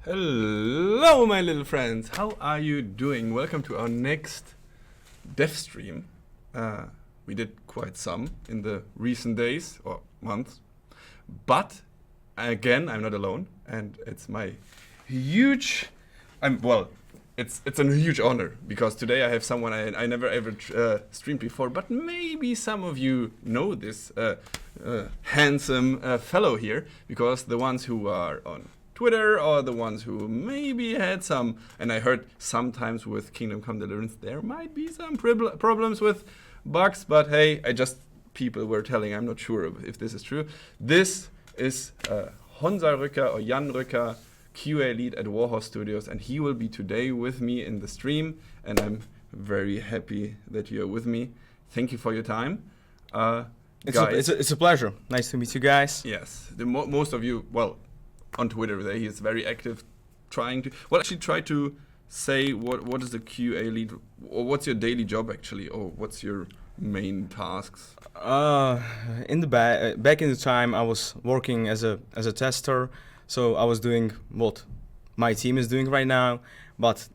Hello, my little friends. How are you doing? Welcome to our next dev stream. We did quite some in the recent days or months, but again, I'm not alone, and it's my huge. It's a huge honor because today I have someone I never ever streamed before, but maybe some of you know this handsome fellow here because the ones who are on Twitter or the ones who maybe had some, and I heard sometimes with Kingdom Come Deliverance there might be some problems with bugs, but hey, people were telling, I'm not sure if this is true. This is Honza Rücker or Jan Rücker, QA lead at Warhorse Studios, and he will be today with me in the stream, and I'm very happy that you're with me. Thank you for your time. It's a pleasure. Nice to meet you guys. Yes, most of you, on Twitter there, he is very active, try to say what is the QA lead, or what's your daily job actually, or what's your main tasks? In the back in the time, I was working as a tester, so I was doing what my team is doing right now, but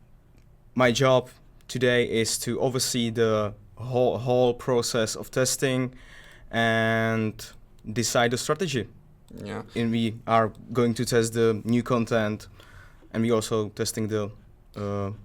my job today is to oversee the whole process of testing and decide the strategy. Yeah. And we are going to test the new content, and we also testing the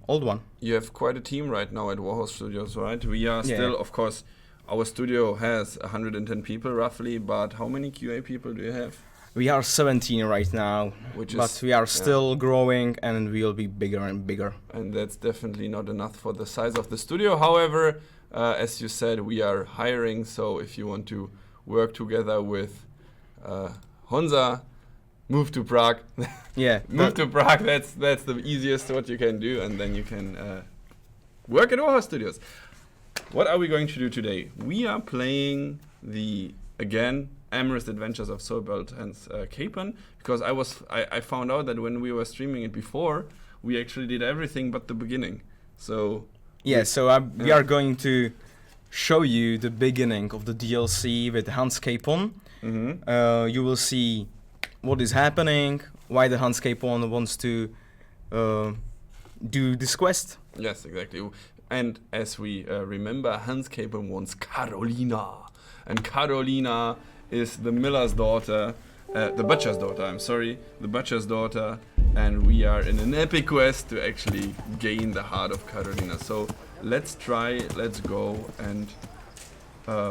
old one. You have quite a team right now at Warhorse Studios, right? We are still, of course, our studio has 110 people roughly, but how many QA people do you have? We are 17 right now, but we are still growing, and we will be bigger and bigger. And that's definitely not enough for the size of the studio. However, as you said, we are hiring, so if you want to work together with Honza, move to Prague. Move to Prague. That's the easiest what you can do, and then you can work at Warhorse Studios. What are we going to do today? We are playing again Amorous Adventures of Sobald and Capon, because I found out that when we were streaming it before, we actually did everything but the beginning. So we are going to show you the beginning of the DLC with Hans Capon. Mm-hmm. You will see what is happening, why the Hans Capon wants to do this quest. Yes, exactly. And as we remember, Hans Capon wants Carolina. And Carolina is the miller's daughter, the butcher's daughter, and we are in an epic quest to actually gain the heart of Carolina. So let's go, and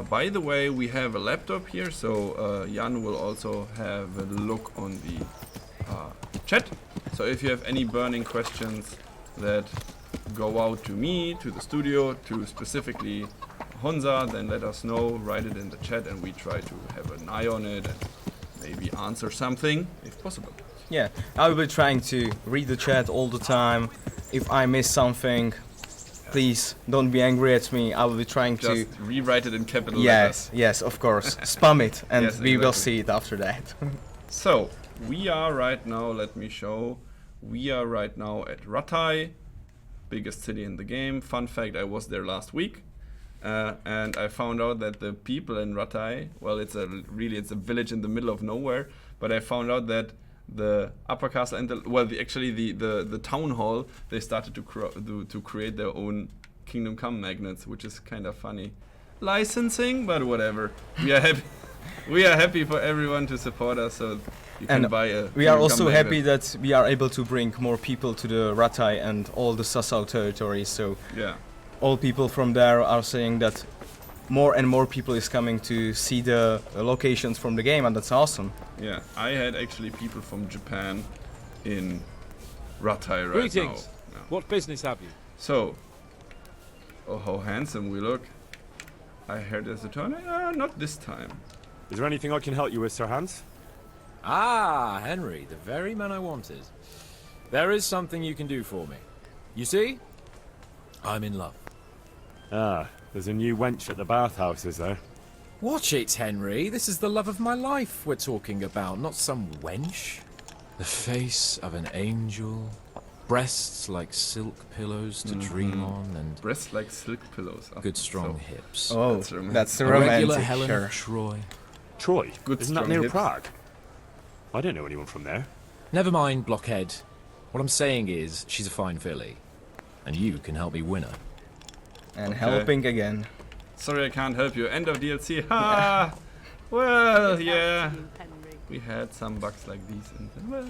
by the way, we have a laptop here, so Jan will also have a look on the chat. So if you have any burning questions that go out to me, to the studio, to specifically Honza, then let us know, write it in the chat, and we try to have an eye on it and maybe answer something if possible. Yeah, I will be trying to read the chat all the time. If I miss something, please don't be angry at me. I will be trying to rewrite it in capital letters. Yes, of course. Spam it, and we will see it after that. So we are right now. Let me show. We are right now at Ratai, biggest city in the game. Fun fact: I was there last week. And I found out that the people in Ratai, it's a village in the middle of nowhere. But I found out that the upper castle and the town hall, they started to create their own Kingdom Come magnets, which is kind of funny. Licensing, but whatever. We are happy. We are happy for everyone to support us, so you can buy a. We are also happy that we are able to bring more people to the Ratai and all the Sassau territories. So yeah. All people from there are saying that more and more people is coming to see the locations from the game, and that's awesome. Yeah, I had actually people from Japan in Ratai right Greetings. now. What business have you? So, how handsome we look. I heard there's a turn. Not this time. Is there anything I can help you with, Sir Hans? Ah, Henry, the very man I wanted. There is something you can do for me. You see? I'm in love. Ah, there's a new wench at the bathhouse, is there? Watch it, Henry. This is the love of my life we're talking about, not some wench. The face of an angel, breasts like silk pillows to dream on, and breasts like silk pillows. good strong hips. Oh, that's the romantic. Regular Helen of Troy. Isn't that near Prague? I don't know anyone from there. Never mind, blockhead. What I'm saying is, she's a fine filly, and you can help me win her. And Okay. helping again. Sorry, I can't help you. End of DLC. Ha! Well, yeah. We had some bugs like these. Well,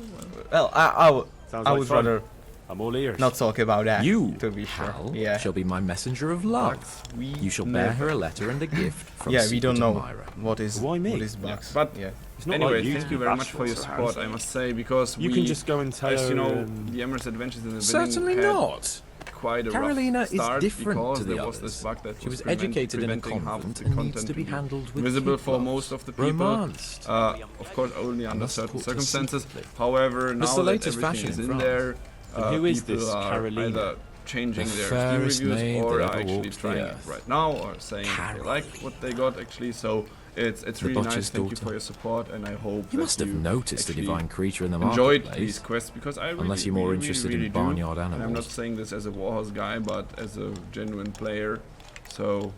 Sounds I like would fun. rather I'm all ears. not talk about that. You, to be sure. Hal, Yeah. shall be my messenger of love. You shall bear her a letter and a gift from Yeah, we don't secret know admirer. what is Why me? what is bugs. But- yeah. It's not Anyway, like you thank to you be very much for your bashful, support, Sir. I must say, because You we, can just go and tell as you know, her. the Amorous Adventures in the Certainly beginning had not. quite a Carolina rough is start different because to the there was others. this bug that She was prevent- educated in a preventing half of convent the and content needs to be handled with visible kid for gloves. most of the people. Romanced. Of course, only under must certain put to circumstances. secretly. However, It's now the that latest everything fashion is in in France. there, And who is people this are Carolina? either changing The their Steam fairest reviews maid or that are ever actually walked the trying it earth. right now or saying they like what they got actually. So it's The really nice. butcher's Thank you daughter. for your support, and I hope You that must have noticed a actually divine creature in the enjoyed marketplace. these quests because I really, Unless you're more really, interested in really do. barnyard And I'm not animals. saying this as a Warhorse guy, but as a genuine player. So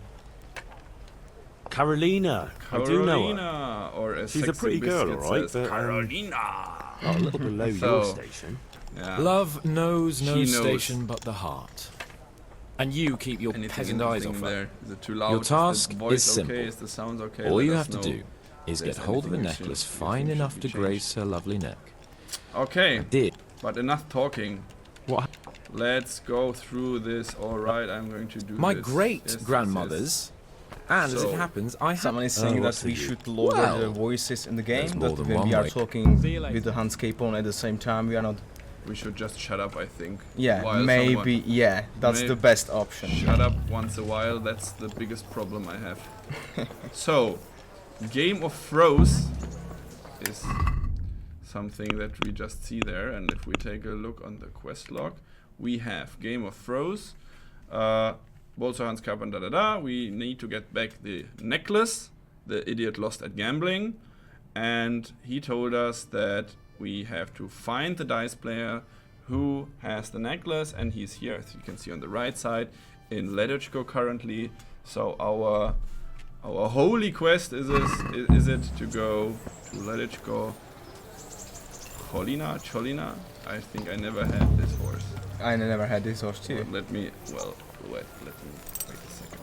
Carolina. I do know her. Carolina, or as She's a Sexy pretty girl, Biscuit alright, says, but, Carolina. Oh, a little below So- your station. Yeah. Love knows no She knows. station but the heart. And you keep your Anything peasant eyes interesting off her. there? Is it too loud? Your Is the task voice is okay? simple. Is the sound okay? All Let you us have to know. do is if get there's hold of a anything you necklace think fine should enough be to changed. grace her lovely neck. Okay, Did. but enough talking. What? Let's go through this. All right, I'm going to do My this. great Yes, yes, grandmothers, and as So- it happens, I have. Someone is saying that what's we the use? should lower Well, the voices in the game. there's more That than when one we are way. talking See you later. with the Hans Capon at the same time, we are not. We should just shut up, I think. Yeah, while maybe. Yeah, that's May- the best option. Shut up once a while, that's the biggest problem I have. So, Game of Throws is something that we just see there, and if we take a look on the quest log, we have Game of Throws, Bolzer Hans Capon, da da da. We need to get back the necklace, the idiot lost at gambling, and he told us that we have to find the dice player who has the necklace, and he's here, as you can see on the right side, in Ledechko currently. So our holy quest is it to go to Ledechko. Cholina? I think I never had this horse. I never had this horse too. But let me wait a second.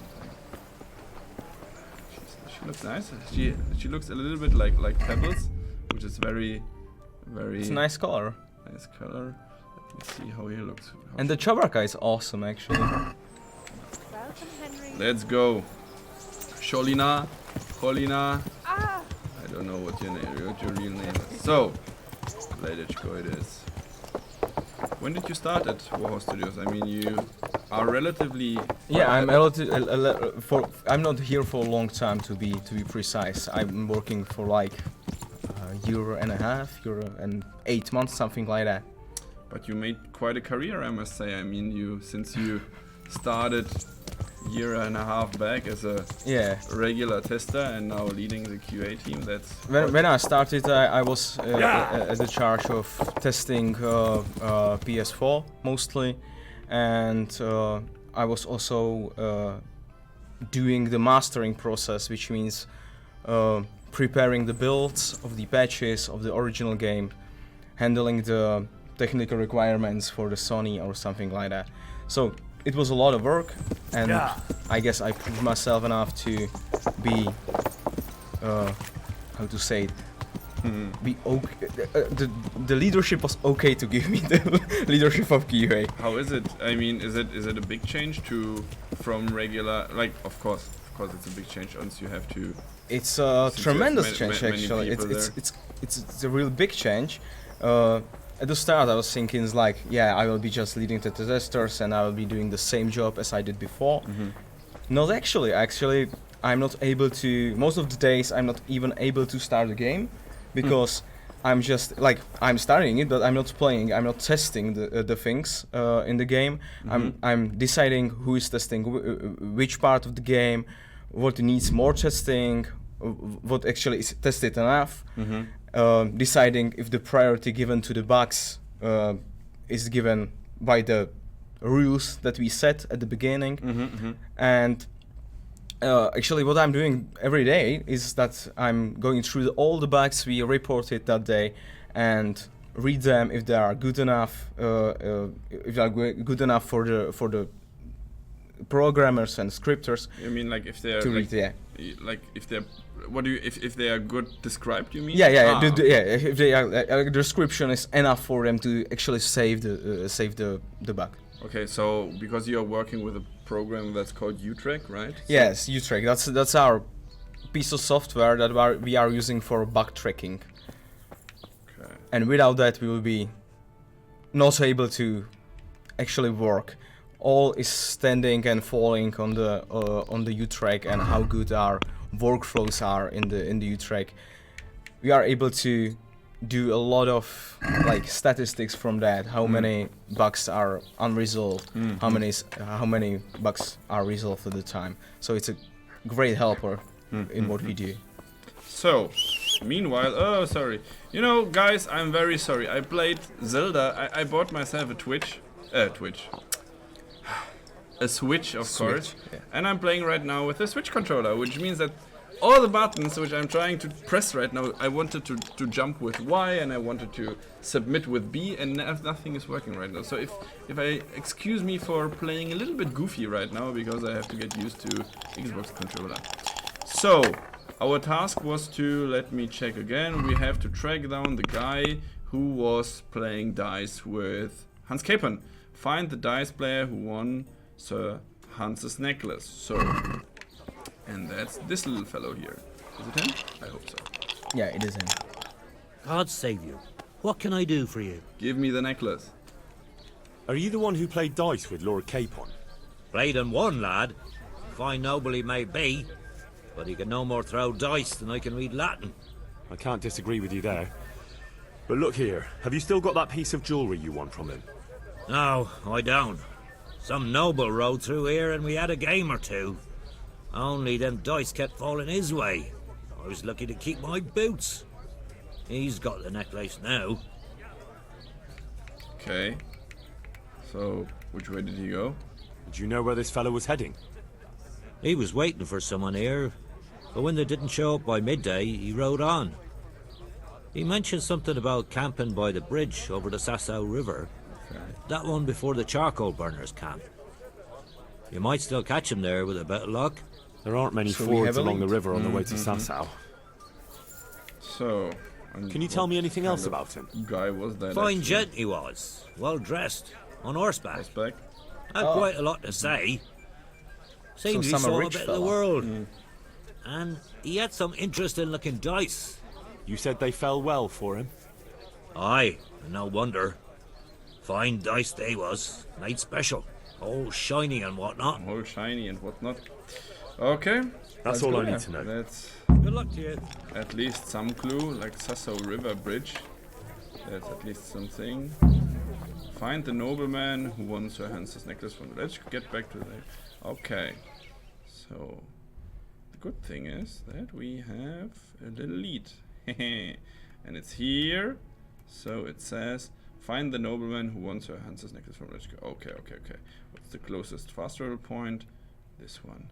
She looks nice. She looks a little bit like Pebbles, which is very It's a nice color. nice color. Let me see how he looks. And the Chabraka is awesome actually. Welcome, Henry. Let's go. Cholina. I don't know what your real name is. So, Ledechko it is. When did you start at Warhorse Studios? I mean, you are relatively. Yeah, I'm not here for a long time to be precise. I'm working for like a year and a half, year and 8 months, something like that. But you made quite a career, I must say. I mean, since you started year and a half back as a Yeah. regular tester and now leading the QA team, that's When I started, I was at the charge of testing PS4 mostly, and I was also doing the mastering process, which means preparing the builds of the patches of the original game, handling the technical requirements for the Sony or something like that. So it was a lot of work, and I guess I proved myself enough to be how to say it, be okay. The leadership was okay to give me the leadership of QA. how is it? I mean, is it a big change from regular? Like, of course, it's a big change once you have to. It's a Since you tremendous have change many actually. people It's a real big change. At the start, I was thinking like, yeah, I will be just leading the testers and I will be doing the same job as I did before. Not actually. Actually, I'm not able to. Most of the days, I'm not even able to start the game because I'm just like I'm starting it, but I'm not playing. I'm not testing the things in the game. I'm deciding who is testing which part of the game, what needs more testing, what actually is tested enough. Deciding if the priority given to the bugs is given by the rules that we set at the beginning. And actually what I'm doing every day is that I'm going through all the bugs we reported that day and read them if they are good enough, if they are good enough for the programmers and scripters You mean like if they're to like, read. Yeah, like if they're what do you if they are good described? You mean? yeah. Ah, If they are, the description is enough for them to actually save the bug. Okay, so because you are working with a program that's called Utrack, right? Yes, Utrack. That's our piece of software that we are using for bug tracking. Okay. And without that, we will be not able to actually work. All is standing and falling on the Utrack and how good our workflows are in the Utrack. We are able to do a lot of like statistics from that. How many bugs are unresolved? How many bugs are resolved at the time? So it's a great helper in what we do. So, meanwhile, oh sorry, you know, guys, I'm very sorry. I played Zelda. I bought myself a Switch, of course, yeah. and I'm playing right now with a Switch controller, which means that all the buttons which I'm trying to press right now, I wanted to jump with Y and I wanted to submit with B, and nothing is working right now. So if I excuse me for playing a little bit goofy right now because I have to get used to Xbox controller. So our task was to, let me check again, we have to track down the guy who was playing dice with Hans Capon. Find the dice player who won Sir Hans's necklace. So, and that's this little fellow here. Is it him? I hope so. Yeah, it is him. God save you. What can I do for you? Give me the necklace. Are you the one who played dice with Lord Capon? Played and won, lad. Fine noble he may be, but he can no more throw dice than I can read Latin. I can't disagree with you there. But look here, have you still got that piece of jewellery you won from him? No, I don't. Some noble rode through here and we had a game or two. Only them dice kept falling his way. I was lucky to keep my boots. He's got the necklace now. Okay. So, which way did he go? Do you know where this fellow was heading? He was waiting for someone here, but when they didn't show up by midday, he rode on. He mentioned something about camping by the bridge over the Sasau River. That one before the charcoal burners camp. You might still catch him there with a bit of luck. There aren't many So we fords have a along the lead. river on the way to Sasau. So, Can you tell me anything else about him? Guy was that? Fine actually? gent he was, well dressed, on horseback. Horseback? Had quite a lot to say. Seemed he some saw a rich bit of fella. the world. And he had some interesting looking dice. You said they fell well for him. Aye, no wonder. Fine dice they was, made special. All shiny and whatnot. All shiny and whatnot. Okay. That's all I need to know. That's Good luck to you. at least some clue, like Sasau River Bridge. That's at least something. Find the nobleman who won Sir Hans's necklace from. Let's get back to that. Okay. So, the good thing is that we have a little lead. And it's here. So it says, find the nobleman who won Sir Hans's necklace from. Let's go. Okay. What's the closest fast travel point? This one.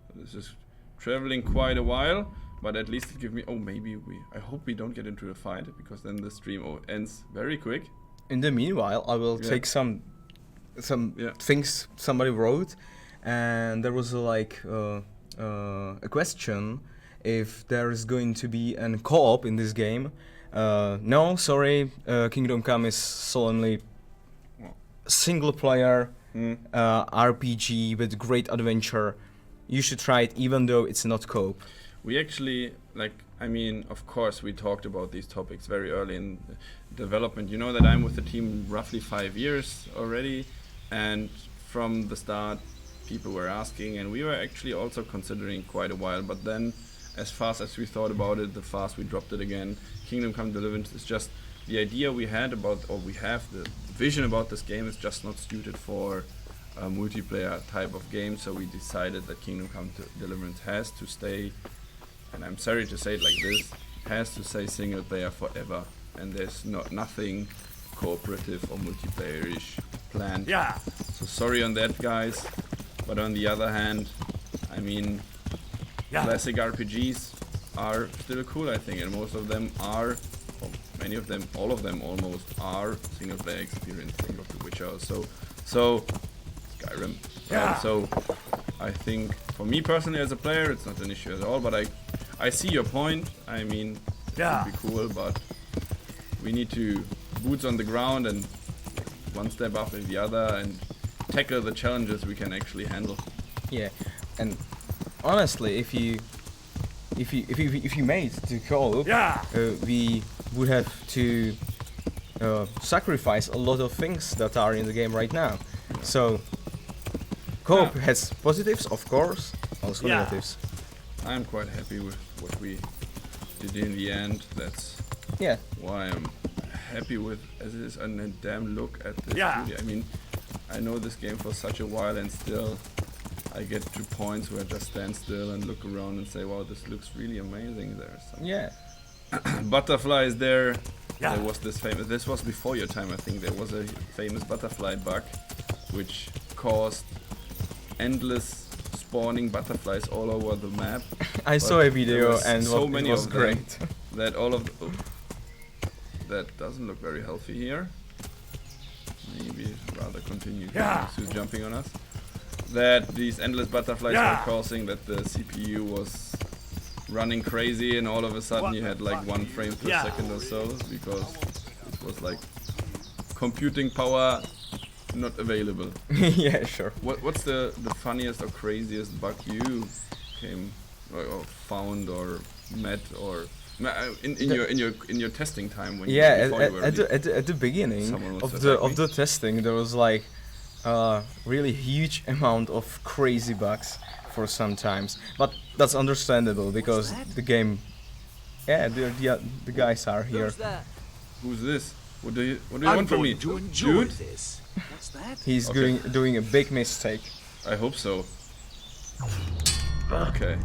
So this is traveling quite a while, but at least it gives me. Oh, maybe I hope we don't get into a fight because then the stream ends very quick. In the meanwhile, I will Yeah. take some Yeah. things somebody wrote, and there was a question if there is going to be an co-op in this game. No, sorry, Kingdom Come is solely single player RPG with great adventure. You should try it, even though it's not co-op. We actually, of course, we talked about these topics very early in development. You know that I'm with the team roughly 5 years already, and from the start, people were asking, and we were actually also considering quite a while. But then, as fast as we thought about it, the fast we dropped it again. Kingdom Come Deliverance is just the idea we had about, or we have the vision about this game is just not suited for a multiplayer type of game. So we decided that Kingdom Come Deliverance has to stay. And I'm sorry to say it like this, has to say single player forever, and there's nothing cooperative or multiplayer-ish planned. Yeah. So sorry on that, guys. But on the other hand, classic RPGs are still cool, I think, and most of them are, or many of them, all of them almost, are single player experience. Think of The Witcher, so Skyrim. So I think for me personally as a player, it's not an issue at all. But I see your point. I mean, it would be cool, but we need to boots on the ground and one step after the other and tackle the challenges we can actually handle. Yeah, and honestly, if you made the co-op, we would have to sacrifice a lot of things that are in the game right now. So co-op has positives, of course, also negatives. I'm quite happy with what we did in the end. That's why I'm happy with as it is. And a damn look at this studio. I mean, I know this game for such a while, and still I get to points where I just stand still and look around and say, wow, this looks really amazing. There's some butterflies there. There was this was before your time, I think. There was a famous butterfly bug which caused endless spawning butterflies all over the map. I saw a video and so it many was of great. them that all of that doesn't look very healthy here. Maybe rather continue to jumping on us. That these endless butterflies were causing that the CPU was running crazy, and all of a sudden you had like 1 frame per second or so, because it was like computing power not available. Yeah, sure. What's the funniest or craziest bug you came or found or met or in your testing time when at the beginning of the testing there was like really huge amount of crazy bugs for some times, but that's understandable because the game, the guys are here. Who's this? What do you want from me? Dude? This. What's that? He's doing a big mistake. I hope so. Okay.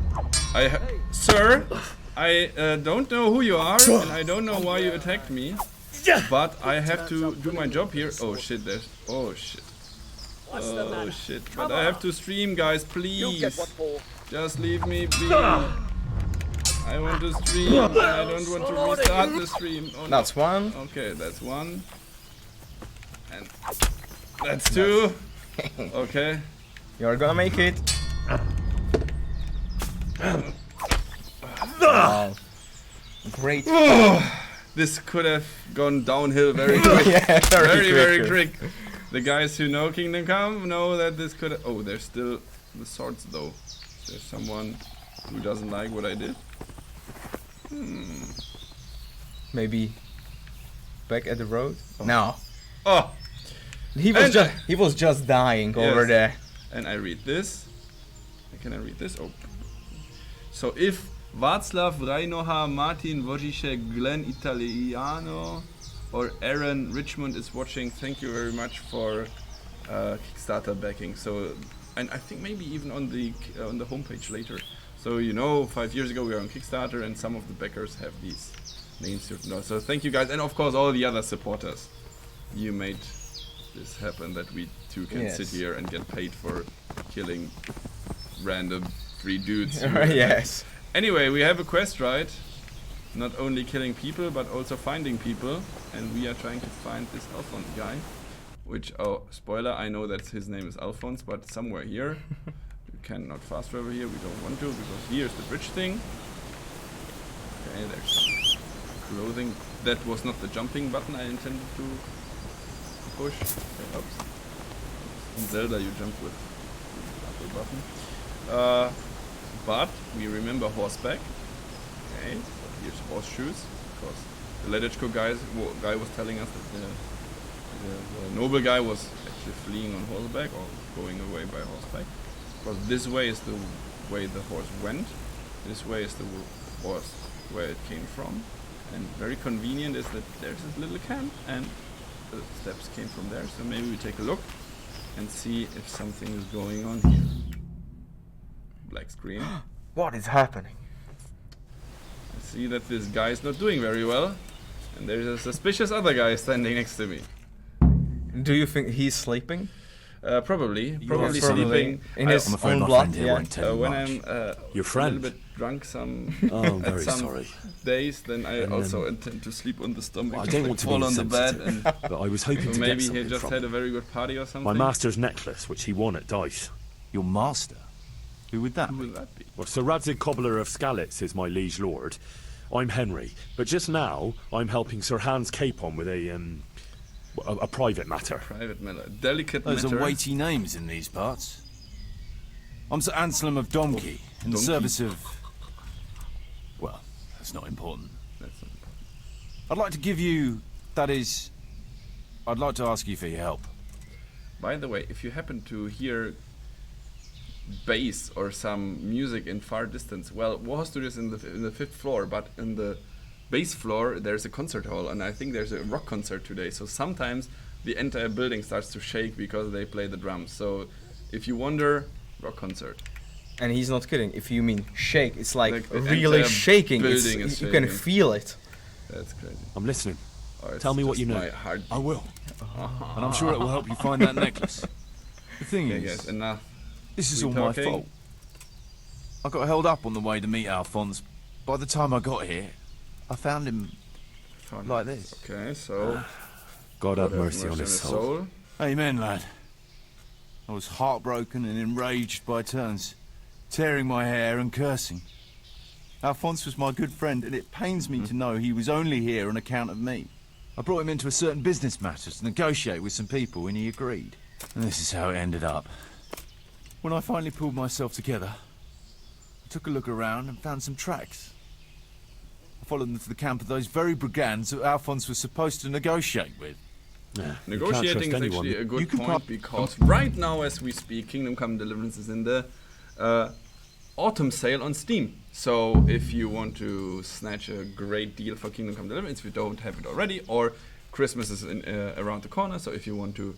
Sir, I don't know who you are, and I don't know why you attacked me, but I have to do my job here. Oh shit, oh shit. Oh shit, but I have to stream, guys, please. Just leave me be. I want to stream, and I don't want to restart the stream. Oh, no. That's one. Okay, that's one. And that's two. Okay. You're gonna make it. Wow. Great. This could have gone downhill very quick. Yeah, very quick. The guys who know Kingdom Come know that this could. Oh, there's still the swords though. There's someone who doesn't like what I did. Maybe back at the road. No. Oh. He was just dying over there. And I read this. Can I read this? Oh. So if Václav Rajnoha, Martin Wojciech, Glenn Italiano, or Aaron Richmond is watching, thank you very much for Kickstarter backing. So, and I think maybe even on the homepage later. So 5 years ago we were on Kickstarter, and some of the backers have these names. So thank you guys, and of course all the other supporters. You made this happen, that we too can sit here and get paid for killing random 3 dudes. Yes. Anyway, we have a quest, right? Not only killing people, but also finding people. And we are trying to find this Alphonse guy. Which, oh, spoiler, I know that his name is Alphonse, but somewhere here. You cannot fast travel here, we don't want to, because here's the bridge thing. Okay, there's clothing. That was not the jumping button I intended to push. Okay, oops. In Zelda you jump with the button. But we remember horseback. Okay, so here's horseshoes, because the Ledechko guy was telling us that the noble guy was actually fleeing on horseback or going away by horseback. Because this way is the way the horse went. This way is the horse where it came from. And very convenient is that there's this little camp and the steps came from there. So maybe we take a look and see if something is going on here. Black screen. What is happening? I see that this guy is not doing very well, and there's a suspicious other guy standing next to me. Do you think he's sleeping? Probably Probably sleeping. in I- his I'm afraid own my blood. friend here Yeah. won't tell you when much. I'm Your a friend? little bit drunk some Oh, I'm at very some sorry. days, then I And, also intend to sleep on the stomach. I just don't like want to fall be on the bed, insensitive, and but I was hoping so to maybe get he something just from had a him. very good party or something. My master's necklace, which he won at dice. Your master? Who would that Who be? would that be? Well, Sir Radzig Cobbler of Skalitz is my liege lord. I'm Henry, but just now I'm helping Sir Hans Capon with a private matter. Private matter, delicate Those matter. are weighty names in these parts. I'm Sir Anselm of Domkey, in the Domkey? service of... Well, that's not important. That's not important. I'd like to give you... That is... I'd like to ask you for your help. By the way, if you happen to hear bass or some music in far distance, well, Warhorse Studios in the 5th floor, but in the base floor there's a concert hall, and I think there's a rock concert today. So sometimes the entire building starts to shake because they play the drums. So if you wonder, rock concert. And he's not kidding. If you mean shake, it's like the really entire shaking. building It's, is you can shaking. feel it. That's crazy. I'm listening. Oh, it's Tell me what just you know. my heart. I will. And I'm sure it will help you find that necklace. The thing Okay, is, guys, enough. this is we all talking. my fault. I got held up on the way to meet Alphonse. By the time I got here, I found him Fun. like this. Okay, so God have God mercy on his soul. Amen, lad. I was heartbroken and enraged by turns, tearing my hair and cursing. Alphonse was my good friend, and it pains me to know he was only here on account of me. I brought him into a certain business matter to negotiate with some people, and he agreed. And this is how it ended up. When I finally pulled myself together, I took a look around and found some tracks. I followed them to the camp of those very brigands that Alphonse was supposed to negotiate with. Negotiating is anyone. actually a good You can point because right now, as we speak, Kingdom Come Deliverance is in the autumn sale on Steam. So if you want to snatch a great deal for Kingdom Come Deliverance, if you don't have it already, or Christmas is around the corner, so if you want to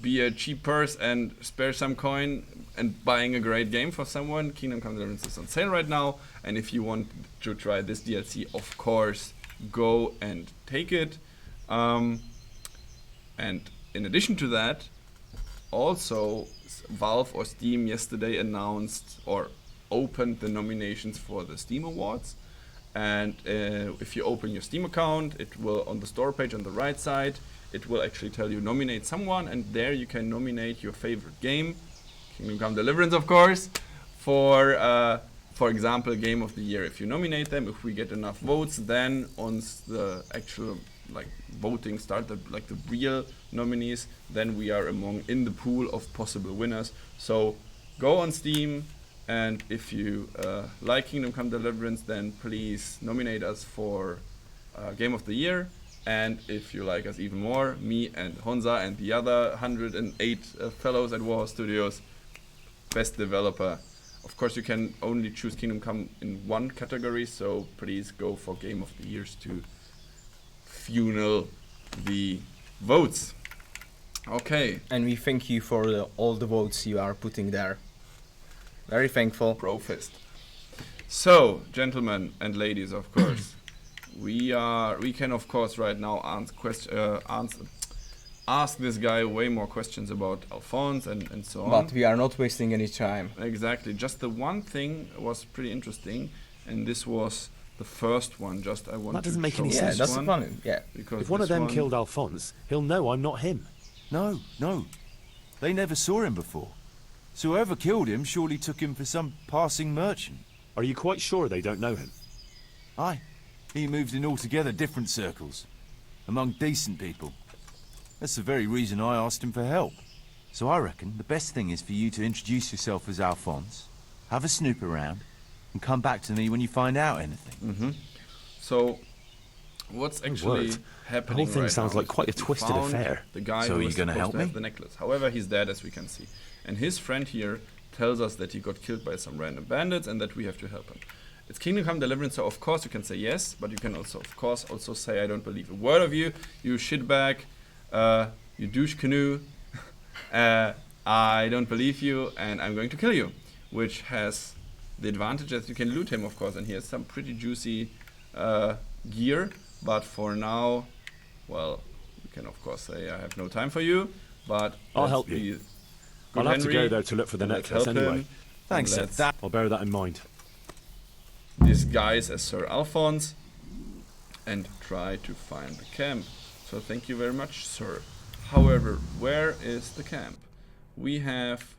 be a cheap purse and spare some coin and buying a great game for someone, Kingdom Come Deliverance is on sale right now. And if you want to try this DLC, of course, go and take it. And in addition to that, also Valve or Steam yesterday announced or opened the nominations for the Steam Awards. And if you open your Steam account, it will, on the store page on the right side, it will actually tell you nominate someone, and there you can nominate your favorite game, Kingdom Come Deliverance, of course, for example, Game of the Year. If you nominate them, if we get enough votes, then on the actual voting start, the real nominees, then we are in the pool of possible winners. So go on Steam, and if you like Kingdom Come Deliverance, then please nominate us for Game of the Year. And if you like us even more, me and Honza and the other 108 fellows at Warhorse Studios, best developer. Of course, you can only choose Kingdom Come in one category, so please go for Game of the Years to funnel the votes. Okay. And we thank you for all the votes you are putting there. Very thankful. Bro fist. So, gentlemen and ladies, of course, we can of course right now ask this guy way more questions about Alphonse and so on. But we are not wasting any time. Exactly. Just the one thing was pretty interesting, and this was the first one. Just I want That doesn't to make show any Yeah, sense. this that's the one, fun. Yeah. because If one of this them killed Alphonse, he'll know I'm not him. No, no. They never saw him before. So whoever killed him surely took him for some passing merchant. Are you quite sure they don't know him? Aye. He moved in altogether different circles, among decent people. That's the very reason I asked him for help. So I reckon the best thing is for you to introduce yourself as Alphonse, have a snoop around, and come back to me when you find out anything. So, what's actually word. happening? The whole thing right sounds now like is quite a we twisted found affair. The guy So who are was you gonna supposed help to have me? the necklace. However, he's dead, as we can see, and his friend here tells us that he got killed by some random bandits and that we have to help him. It's Kingdom Come Deliverance, so of course you can say yes, but you can also, of course, also say I don't believe a word of you, you shitbag, you douche canoe, I don't believe you, and I'm going to kill you, which has the advantage that you can loot him, of course, and he has some pretty juicy gear, but for now, well, you can of course say I have no time for you, but I'll let's help you. be I'll good have to go Henry, there to look for the and let's necklace help anyway. him. Thanks, And sir. let's That I'll bear that in mind. disguise as Sir Alphonse and try to find the camp. So thank you very much, sir. However, where is the camp? We have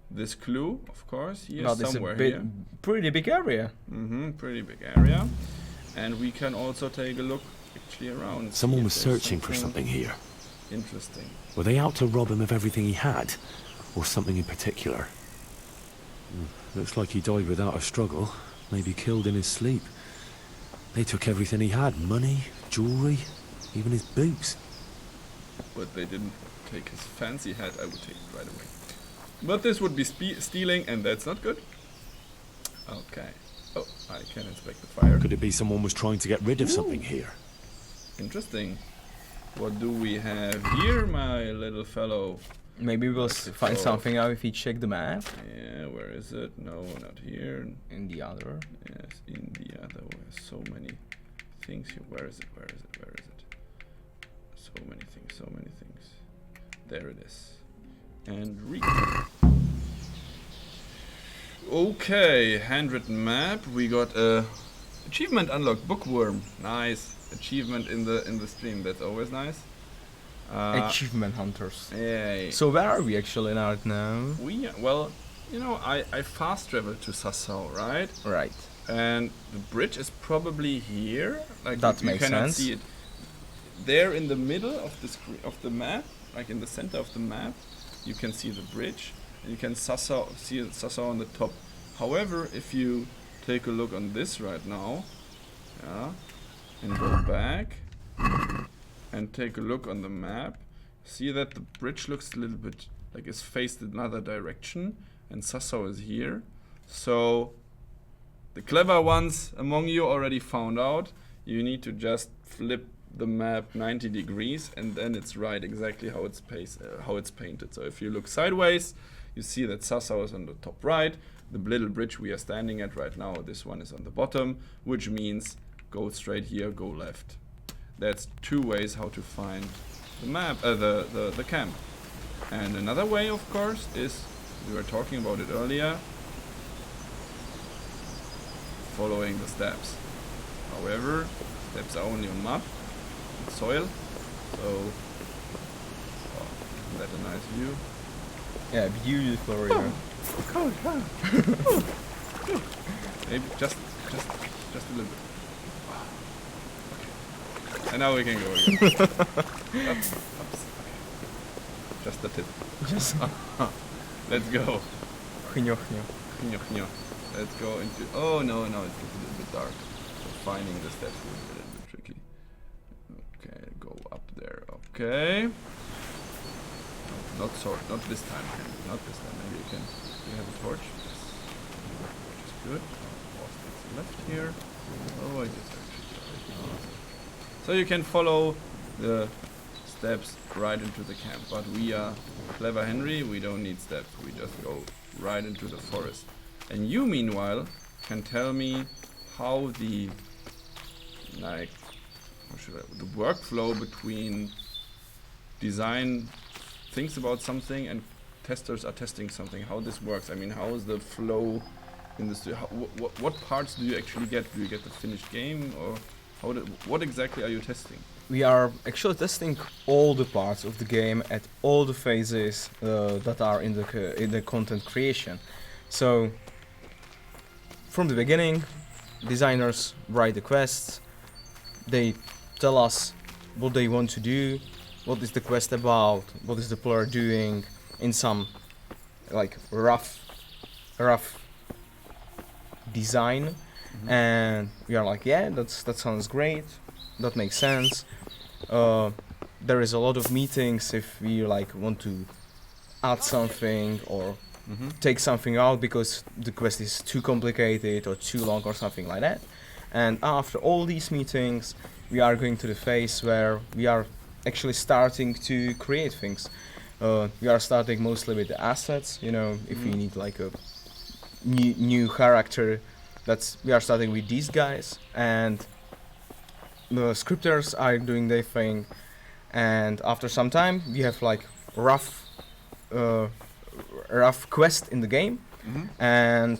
this clue, of course, here but it's a somewhere bit, here. pretty big area. Pretty big area. And we can also take a look actually around. see Someone if was there's searching for something here. interesting. Were they out to rob him of everything he had? Or something in particular? Looks like he died without a struggle. Maybe killed in his sleep. They took everything he had. Money, jewellery, even his boots. But they didn't take his fancy hat, I would take it right away. But this would be stealing, and that's not good. Okay. Oh, I can inspect the fire. Could it be someone was trying to get rid of something here? Interesting. What do we have here, my little fellow? Maybe we'll That's it. find Oh. something out if we check the map. Yeah, where is it? No, not here. In the other. Yes, in the other way. So many things here. Where is it? Where is it? Where is it? So many things, so many things. There it is. And read. Okay, handwritten map. We got a achievement unlocked. Bookworm. Nice. Achievement in the stream. That's always nice. Achievement hunters. Yeah. So where are we actually now? Well, you know, I fast traveled to Sassau, right? Right. And the bridge is probably here. Like That you makes cannot sense. see it. There in the middle of the screen of the map, like in the center of the map, you can see the bridge, and you can see Sassau on the top. However, if you take a look on this right now, yeah, and go back and take a look on the map, see that the bridge looks a little bit like it's faced another direction, and Sassau is here. So the clever ones among you already found out you need to just flip the map 90 degrees, and then it's right exactly how it's painted. So if you look sideways, you see that Sassau is on the top right. The little bridge we are standing at right now, this one is on the bottom, which means go straight here, go left. That's two ways how to find the map, the camp. And another way, of course, is, we were talking about it earlier, following the steps. However, steps are only on mud, and soil, so isn't that a nice view? Yeah, beautiful area. Maybe just a little bit. Okay. And now we can go again. Ups. Okay. Just the tip. Just Let's go. Hnyo. Let's go into. Oh no, it's a little bit dark. So finding the steps will be a little bit tricky. Okay, go up there. Okay. No, not this time. Not this time. Maybe you can. Do you have a torch? Yes. Which is good. What's left here? Oh, I just actually. So you can follow the steps right into the camp. But we are clever Henry. We don't need steps. We just go right into the forest. And you, meanwhile, can tell me how the the workflow between design thinks about something and testers are testing something. How this works? I mean, how is the flow in this? What parts do you actually get? Do you get the finished game, or what exactly are you testing? We are actually testing all the parts of the game at all the phases that are in the content creation. So from the beginning, designers write the quests. They tell us what they want to do, what is the quest about, what is the player doing in some like rough design, and we are like, yeah, that sounds great, that makes sense. There is a lot of meetings if we like want to add something or take something out because the quest is too complicated or too long or something like that. And after all these meetings, we are going to the phase where we are actually starting to create things. We are starting mostly with the assets, you know, if we need like a new character, we are starting with these guys, and the scripters are doing their thing, and after some time we have like rough quest in the game, and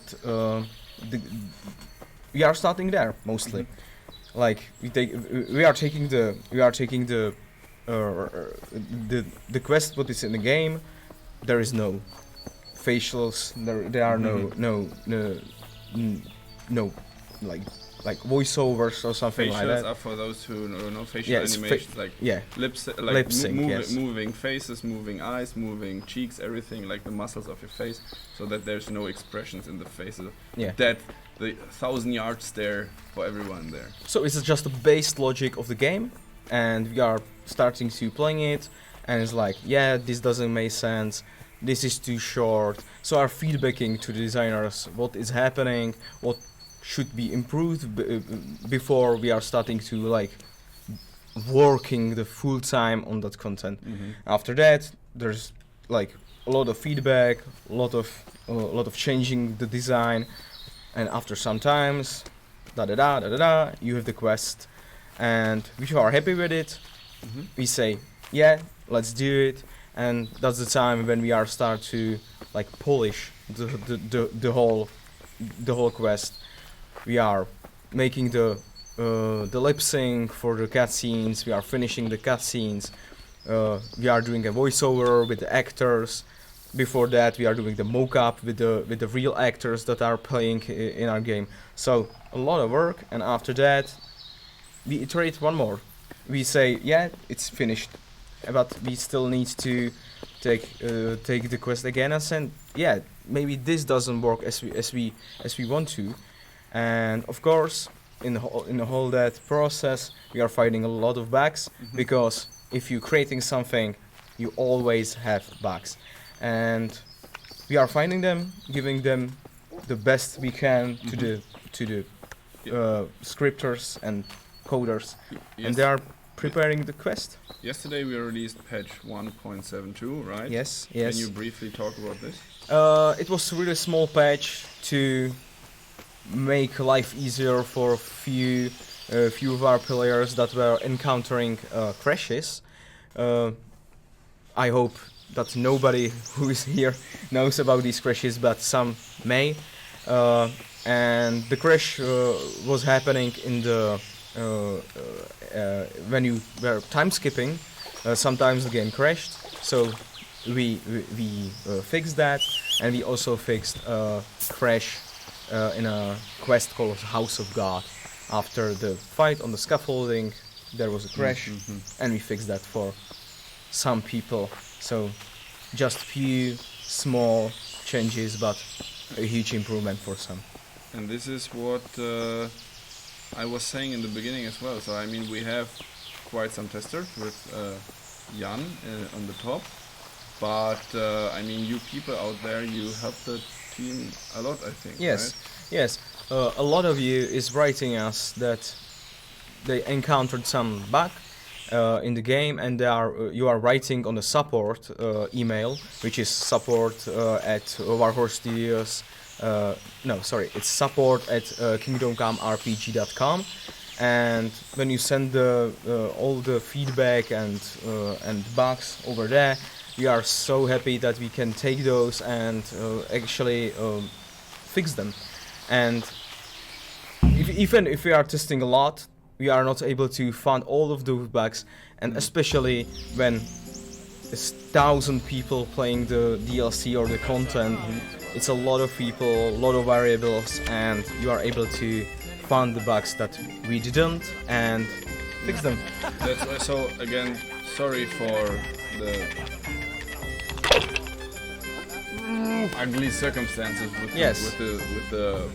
we are starting there mostly. Like we are taking the quest what is in the game. There is no facials. There are no like voiceovers or something like Facials that. are for those who know facial Yeah, it's animations, like yeah, lips, like lip sync, yes. moving faces, moving eyes, moving cheeks, everything, like the muscles of your face, so that there's no expressions in the faces. yeah. That the 1,000-yard stare for everyone there. So it's just the base logic of the game, and we are starting to playing it, and it's like, yeah, this doesn't make sense, this is too short. So our feedbacking to the designers what is happening, what should be improved before we are starting to like working the full time on that content. After that, there's like a lot of feedback, a lot of changing the design, and after some times, you have the quest, and if you are happy with it, we say, yeah, let's do it, and that's the time when we are start to like polish the whole quest. We are making the lip sync for the cutscenes. We are finishing the cutscenes. We are doing a voiceover with the actors. Before that, we are doing the mock-up with the real actors that are playing in our game. So a lot of work. And after that, we iterate one more. We say, yeah, it's finished, but we still need to take the quest again and say, yeah, maybe this doesn't work as we want to. And of course, in the whole that process, we are finding a lot of bugs, because if you're creating something, you always have bugs, and we are finding them, giving them the best we can to the scripters and coders, and they are preparing the quest. Yesterday we released patch 1.72, right? Yes. Can you briefly talk about this? It was a really small patch to make life easier for a few of our players that were encountering crashes. I hope that nobody who is here knows about these crashes, but some may. And the crash was happening in the when you were time skipping. Sometimes the game crashed, so we fixed that, and we also fixed crash in a quest called House of God. After the fight on the scaffolding, there was a crash, and we fixed that for some people. So just few small changes, but a huge improvement for some. And this is what I was saying in the beginning as well. So I mean, we have quite some testers with Jan on the top, but I mean, you people out there, you help the team a lot, I think. Yes, right? yes. A lot of you is writing us that they encountered some bug in the game, and you are writing on the support email, which is support at Warhorse Studios. No, sorry, it's support at kingdomcomrpg.com. And when you send all the feedback and bugs over there, we are so happy that we can take those and actually fix them. And even if we are testing a lot, we are not able to find all of those bugs, and especially when it's 1,000 people playing the DLC or the content, it's a lot of people, a lot of variables, and you are able to find the bugs that we didn't and fix them. That's why, so again, sorry for the ugly circumstances with the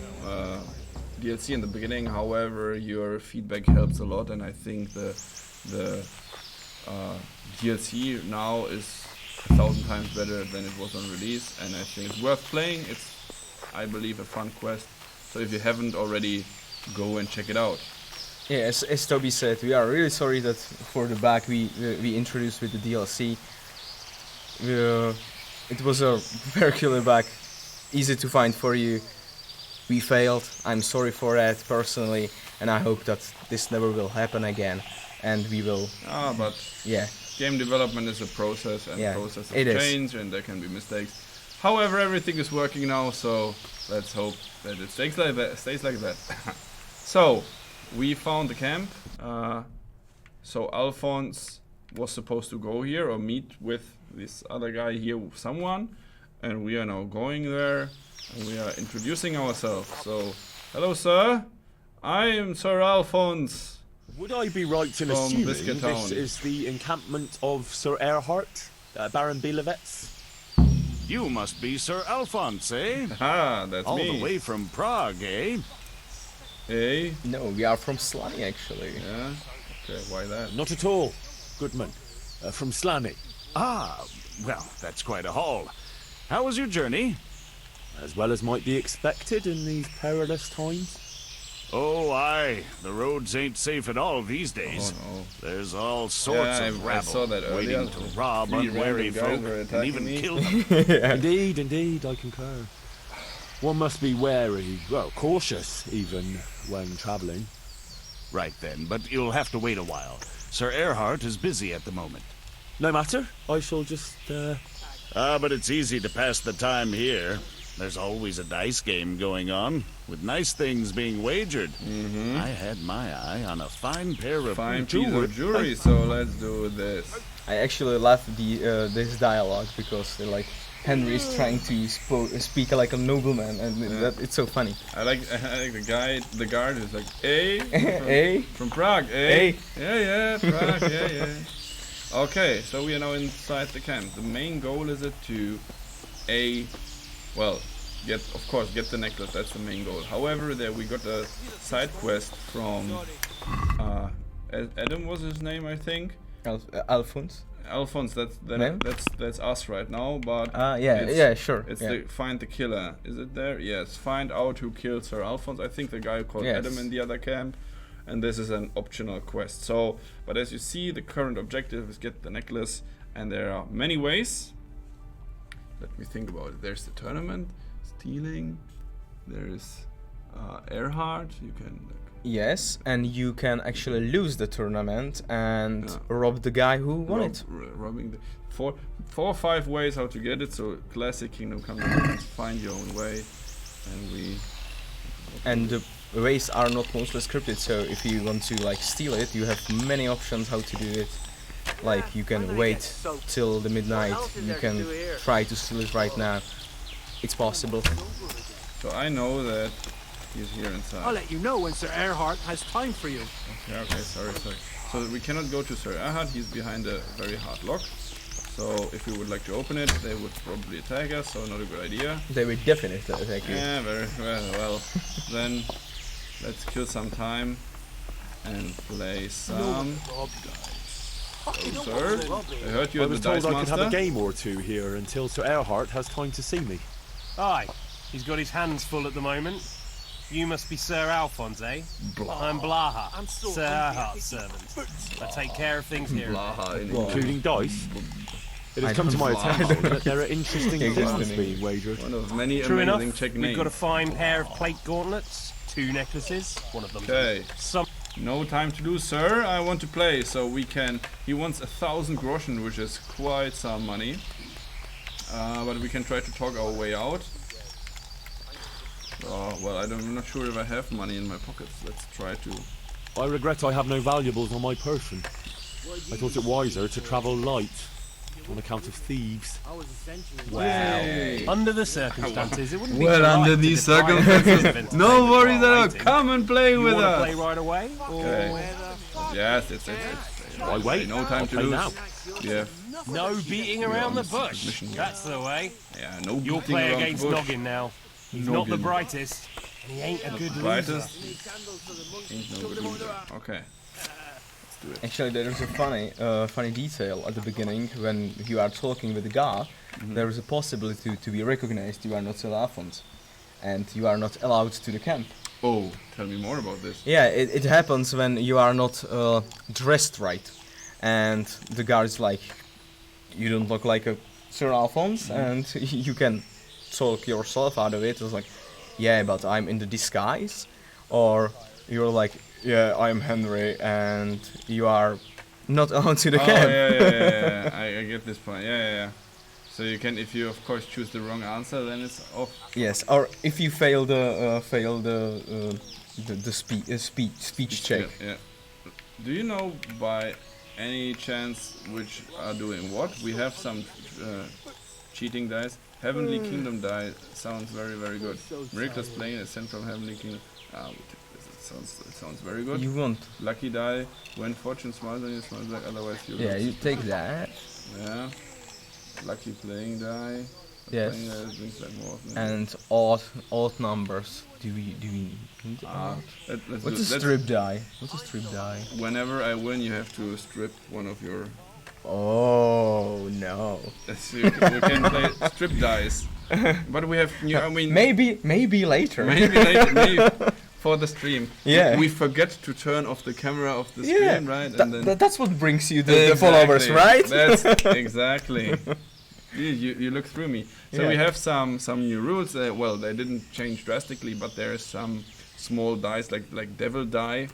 DLC in the beginning. However, your feedback helps a lot, and I think the DLC now is 1,000 times better than it was on release, and I think it's worth playing. It's, I believe, a fun quest. So if you haven't already, go and check it out. Yeah, as Toby said, we are really sorry that for the bug we introduced with the DLC. It was a very killer bug, easy to find for you. We failed. I'm sorry for that personally, and I hope that this never will happen again. And we will. But yeah. game development is a process, and Yeah, process of it is. change, and there can be mistakes. However, everything is working now, so let's hope that it stays like that. So, we found the camp. So Alphonse was supposed to go here or meet with this other guy here, someone, and we are now going there, and we are introducing ourselves. So, hello, sir. I am Sir Alphonse. Would I be right in From assuming Biscuit Town. this is the encampment of Sir Erhard, Baron Belevets? You must be Sir Alphonse, eh? Ah, that's All me. the way from Prague, eh? Hey. No, we are from Slani actually. Yeah. Okay. Why that? Not at all, Goodman. From Slaney. Ah, well, that's quite a haul. How was your journey? As well as might be expected in these perilous times. Oh, aye. The roads ain't safe at all these days. Oh no. There's all sorts Yeah, of I rabble saw that earlier. waiting to rob 3 unwary random guys folk were and attacking even me. kill them. Indeed, I concur. One must be wary, well, cautious even, when travelling. Right then, but you'll have to wait a while. Sir Erhard is busy at the moment. No matter, I shall just, But it's easy to pass the time here. There's always a dice game going on, with nice things being wagered. I had my eye on a fine pair of Fine piece of jewelry. So let's do this. I actually love this dialogue because they're like Henry is trying to speak like a nobleman, and it's so funny. I like the guy. The guard is like, hey, Hey, from Prague, Hey. Yeah, Prague, yeah. Okay, so we are now inside the camp. The main goal is it to, get the necklace. That's the main goal. However, there we got a side quest from Adam was his name, I think. Alphonse. Alphonse, Name? that's us right now, but Sure. it's yeah. find the killer. Is it there? Yes. Find out who killed Sir Alphonse. I think the guy called Yes. Adam in the other camp, and this is an optional quest. So, but as you see, the current objective is get the necklace, and there are many ways. Let me think about it. There's the tournament, stealing. There is Erhard. You can. Yes, and you can actually lose the tournament and rob the guy who won it. Robbing the four or 5 ways how to get it. So classic Kingdom Come Deliverance, find your own way, And the ways are not mostly scripted, so if you want to like steal it, you have many options how to do it. Like you can wait till the midnight, you can try to steal it right now. It's possible. So I know that he's here inside. I'll let you know when Sir Erhard has time for you. Okay, sorry. So we cannot go to Sir Erhard, he's behind a very hard lock. So if we would like to open it, they would probably attack us, so not a good idea. They will definitely attack you. Yeah, very well. Then let's kill some time and play some dice. Oh, sir, I heard you I at the was told Dice I could have a Master. game or two here until Sir Erhard has time to see me. Aye, he's got his hands full at the moment. You must be Sir Alphonse, eh? I'm Blaha, Sir Erhard's servant. I take care of things here. Blaha in Including dice. It I has come to my don't attention that there are interesting Exist things in being wagered. one of many True amazing enough, Czech we've names. got a fine pair of plate gauntlets, 2 necklaces, one of them. Okay. Some No time to lose, sir. I want to play, so we can. He wants 1,000 groschen, which is quite some money. But we can try to talk our way out. Oh well, I'm not sure if I have money in my pockets. Let's try to. I regret I have no valuables on my person. I thought it wiser to travel light on account of thieves. under the circumstances, it wouldn't be Well, polite under to these deprive us of circumstances, entertainment no worries at while all. waiting. Come and play You with want to us. play right away? Or Okay. Yes, it's. Why wait? No time I'll to play lose. now. Yeah, no beating around the bush? mission here. That's the way. yeah. No You'll beating play around the against bush. Noggin now. He's not the Noggin. brightest, and he ain't a good loser. Brightest. Ain't no good loser. Okay. Actually, there is a funny detail at the beginning when you are talking with the guard. There is a possibility to be recognized. You are not Sir Alphonse, and you are not allowed to the camp. Oh, tell me more about this. Yeah, it happens when you are not dressed right, and the guard is like, you don't look like a Sir Alphonse, and you can talk yourself out of it. It's like, yeah, but I'm in the disguise, or you're like, yeah, I'm Henry, and you are not onto the Oh, camp. yeah. I get this point. Yeah. So you can, if you of course choose the wrong answer, then it's off. Yes, or if you fail the speech check. Yeah. Do you know by any chance which are doing what? We have some cheating dice. Heavenly Kingdom die sounds very, very good. Miraculous Plane is sent from Heavenly Kingdom. It sounds very good. You want? Lucky die. When fortune smiles on you, smiles like otherwise you. Yeah, you take that. Yeah. Lucky playing die. Yes. Playing die brings like more of them. And odd numbers. Do we need let's What's do- a strip die? What's a strip die? Whenever I win, you have to strip one of your. Oh no. You can play strip dice, but we have new. I mean, maybe later. maybe for the stream. Yeah. We forget to turn off the camera of the stream, right? And then That's what brings you the followers, right? That's exactly. You look through me. So we have some new rules. Well, they didn't change drastically, but there is some small dice like devil die,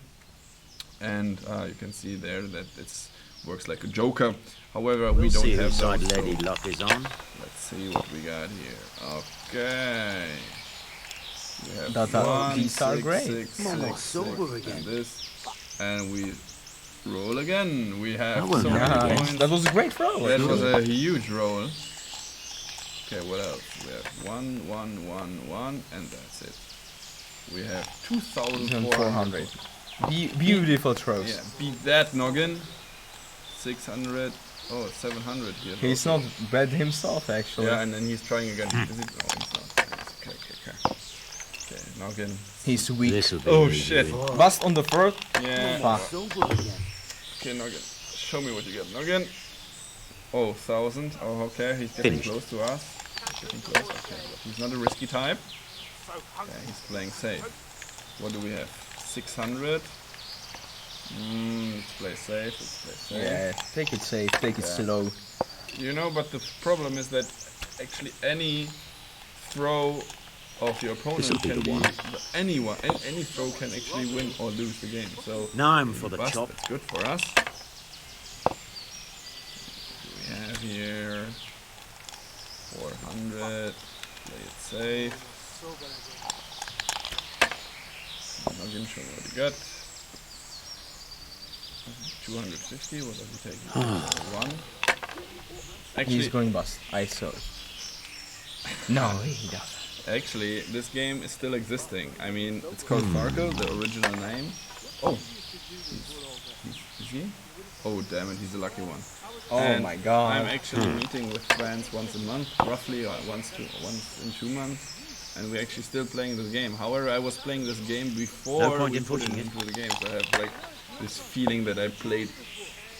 and you can see there that it's works like a joker. However, we don't see have whose side those. Lady So Luck is on. let's see what we got here. Okay. We have These are great. six, and this, and we roll again. We have That was so many Nice. points. That was a great roll. That was actually. a huge roll. Okay, what else? We have 1, 1, 1, 1, and that's it. We have 2,400. Beautiful throws. Yeah, beat that noggin. 600. Oh, 700 here. He's not bad himself, actually. Yeah, and then he's trying again. Is it? Oh, he's not. Okay, noggin. He's weak. This'll be Oh easy. shit. Bust on the first. Yeah. Fuck. Okay, noggin. Show me what you get, noggin. Oh, 1,000. Oh, okay. He's getting Finished. close to us. He's getting close. Okay, but he's not a risky type. Okay, he's playing safe. What do we have? 600. Let's play safe. Let's play safe. Yeah, take it safe, take it Yeah. slow. You know, but the problem is that actually any throw of your opponent This'll be can the be one. any throw can actually win or lose the game. So Now I'm if for we the bust, chop. It's good for us. We have here 400. Play it safe. Noggin, show me what you got. 250. What does he take? One. Actually, He's going bust. I saw it. No, he doesn't. Actually, this game is still existing. I mean, it's called Farkle, the original name. Oh, is he? Oh, damn it, he's a lucky one. Oh And my god. I'm actually meeting with friends once a month, roughly, or once in 2 months, and we're actually still playing this game. However, I was playing this game before No point we in put it pushing it. into the game, so I have like this feeling that I played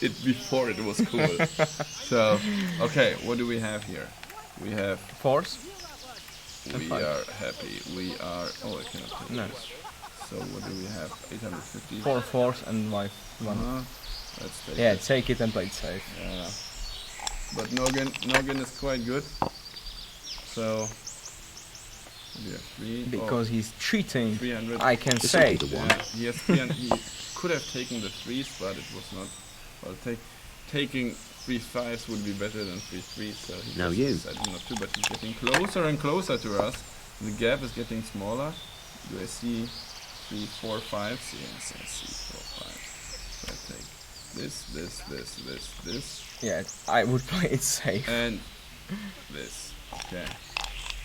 it before it was cool. So, okay, what do we have here? We have. Force? We fine. are happy. We are. Oh, I cannot take No. this. So what do we have? 850. 4 force and like 1. Let's take Yeah, it. take it and play it safe. Yeah. But Noggin is quite good. So we have 3. Because he's cheating, 300. I can This'll say. be the one. Yeah, he has 300. He could have taken the 3s, but it was not. Well, taking 3 5s would be better than 3 3s. So he Now just you. decided not to. But he's getting closer and closer to us. The gap is getting smaller. Do I see 3, 4, 5s? Yes, I see 4, 5s. So I take this, Yeah, I would play it safe. and this. Okay.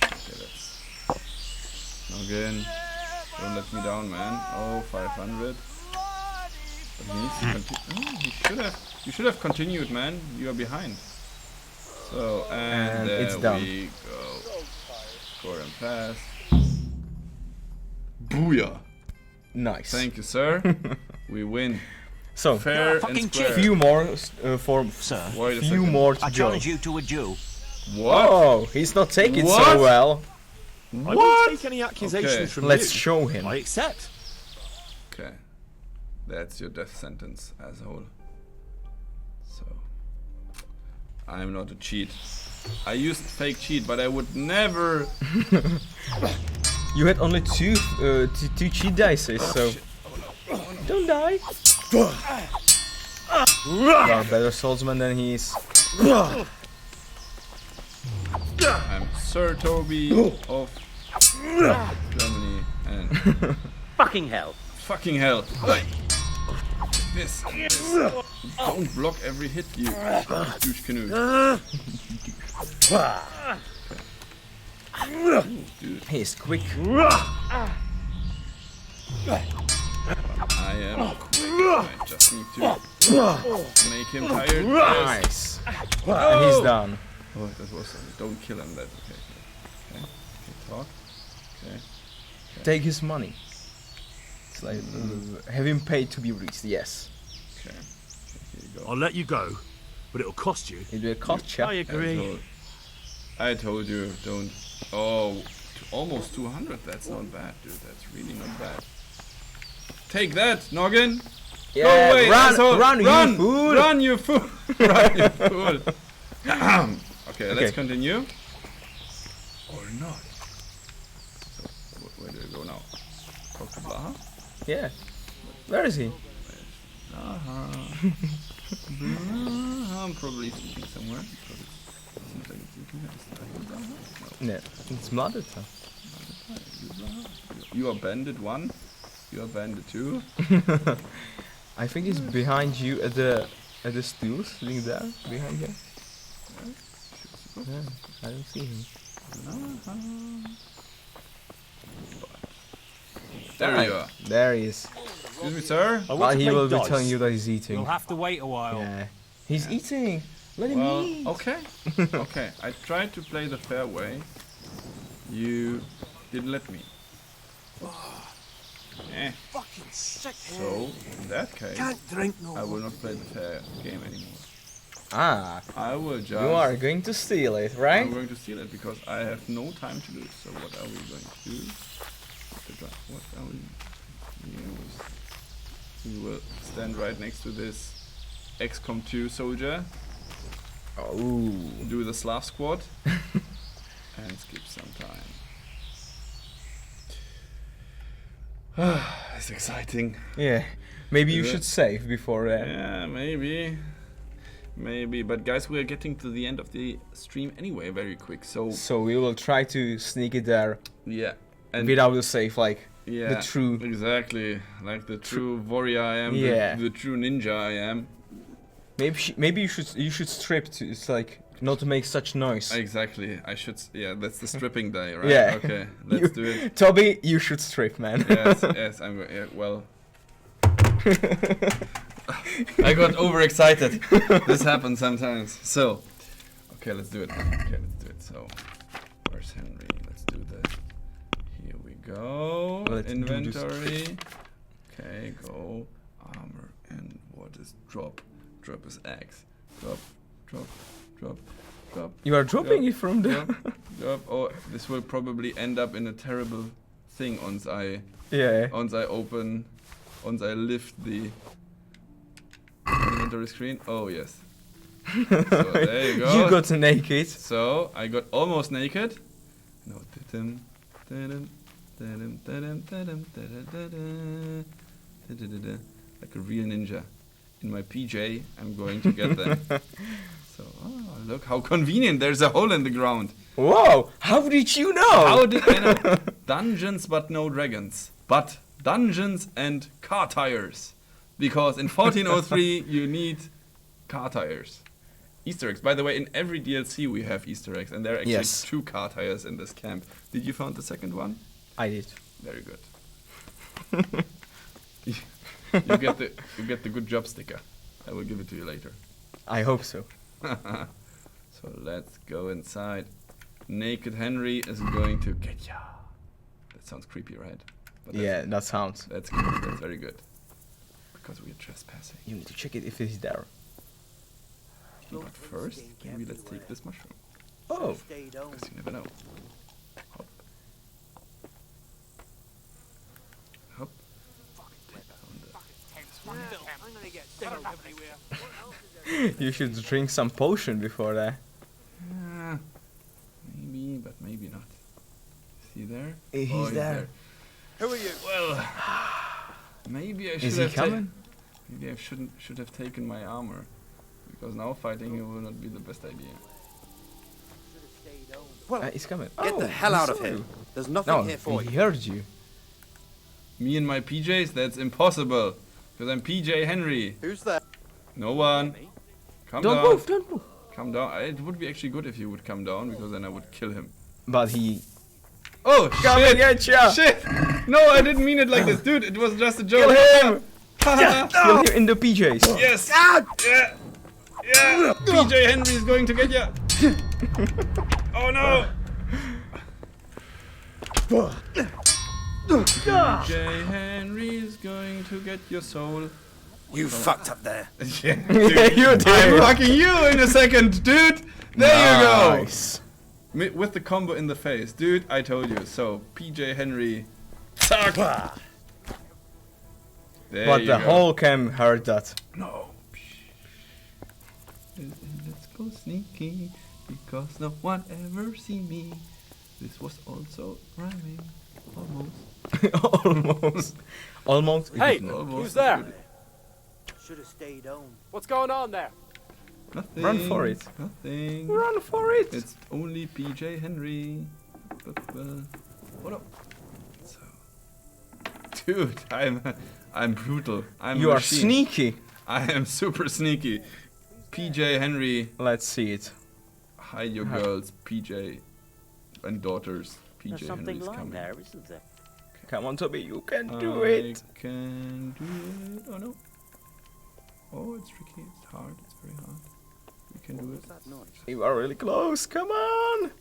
Okay, that's. Again. Don't let me down, man. Oh, 500. But he needs to continue. You should have continued, man. You are behind. So, and there it's done. we go. Score and pass. Booyah! Nice. Thank you, sir. We win. So, Fair and fucking square. few more for Sir, Wait a few second. more to I go. challenge you to a duel. What? Oh, he's not taking What? so well. I won't take any accusations Okay. from Let's you. show him. I accept. Okay. That's your death sentence, asshole. So. I'm not a cheat. I used fake cheat, but I would never. You had only two cheat dice, so Shit. don't die. You are a better swordsman than he is. I'm Sir Tobi of Germany and Fucking hell. fucking hell. Hey. This. Don't block every hit, you douche canoe. Dude, He is quick. I am quick. I just need to make him tired. Yes. Nice. And he's done. Oh, that was. Don't kill him. That. Okay. Okay. Talk. Okay. Take his money. It's like have him paid to be reached. Yes. Okay. Here you go. I'll let you go, but it'll cost you. It will cost you. I told you, don't. Oh, almost 200. That's not bad, dude. That's really not bad. Take that, Noggin. Yeah, Go away, run, asshole. run, you fool. Run, you fool. Run, you fool. Okay, let's continue. Or not. So, where do I go now? Talk to Blaha? Yeah. Where is he? I'm probably sleeping somewhere. Because it seems like it's sleeping. No, it's blooded. Huh? You are bandit 1. You are bandit 2. I think he's behind you at the stools, sitting there behind you. Yeah, I don't see him. There you are. There he is. Excuse me, sir. But he will be telling you that he's eating. You'll have to wait a while. Yeah. He's eating. Let him Well, eat. okay. Okay. I tried to play the fair way. You didn't let me. Eh. So, in that case, I will not play the fair game anymore. Ah, I will just... you are going to steal it, right? I'm going to steal it because I have no time to lose. So what are we going to do? What are we use? We will stand right next to this XCOM 2 soldier. Oh. Do the Slav squad. And skip some time. It's exciting. Yeah. Maybe you Yeah. should save before that. Yeah, maybe. Maybe. But guys, we are getting to the end of the stream anyway very quick. So we will try to sneak it there yeah. And without the save, like yeah, the true. exactly, like the true warrior I am, Yeah. the true ninja I am. Maybe you should strip to. It's like not to make such noise. Exactly, I should. Yeah, that's the stripping day, right? Yeah. Okay, let's do it. Toby, you should strip, man. Yes, yes, I'm. Yeah, well, I got overexcited. This happens sometimes. So, okay, let's do it. Okay, let's do it. So, where's Henry? Let's do this. Here we go. Let's do this. Inventory. Okay, go. Armor and what is drop? Drop is X. Drop, drop, drop, drop. You are dropping Drop, it from the. Drop, drop. Oh, this will probably end up in a terrible thing once I Yeah. once I lift the inventory screen. Oh yes. So there you go. You got naked. So I got almost naked. No, didum, didum, didum, didum, didum, didum, didum, like a real ninja. In my PJ, I'm going to get them. So, oh, look how convenient. There's a hole in the ground. Whoa! How did you know? How did I know? Dungeons but no dragons. But dungeons and car tires. Because in 1403 you need car tires. Easter eggs. By the way, in every DLC we have Easter eggs. And there are actually Yes. 2 car tires in this camp. Did you find the second one? I did. Very good. you get the good job sticker. I will give it to you later. I hope so. So let's go inside. Naked Henry is going to get ya. That sounds creepy, right? But Yeah, that sounds. that's good. That's very good. Because we are trespassing. You need to check it if it's there. But first, maybe let's take this mushroom. Oh. Because you never know. Hop. Hop. You should drink some potion before that. Maybe, but maybe not. Is he there? He's there. Who are you? Well, maybe I should Is he have coming? Maybe I should have taken my armor, because now fighting him will not be the best idea. Well, He's coming. get the hell out of here. There's nothing No, here for he you. heard you. Me and my PJs? That's impossible, because I'm PJ Henry. Who's there? No one. Come Don't down. move, don't move. Come down. It would be actually good if you would come down, because then I would kill him. But he... Oh, Come and get ya! Shit! No, I didn't mean it like this, dude. It was just a joke. Kill him! Kill him in the PJs. Yes! Yeah! Yeah! PJ Henry is going to get ya! Oh no! PJ Henry is going to get your soul. You fucked up there. Yeah, Yeah, you did. I'm fucking you in a second, dude! There Nice. you go! With the combo in the face. Dude, I told you. So, PJ Henry. Suck! There But you the go. whole camp heard that. No. Let's go sneaky, because no one ever see me. This was also rhyming. Almost. Almost. Almost. Hey, Almost who's there? good. Should have stayed home. What's going on there? Nothing. Run for it. Nothing. Run for it. It's only PJ Henry. What up? So, dude, I'm brutal. I'm You a are machine. sneaky. I am super sneaky. PJ Henry, Let's see it. hide your girls, PJ and daughters. PJ There's something Henry's lying coming. there, isn't there? Come on, Toby, you can do I it. can do it. Oh no. Oh, it's tricky. It's hard. It's very hard. We can do it. That noise. You are really close. Come on.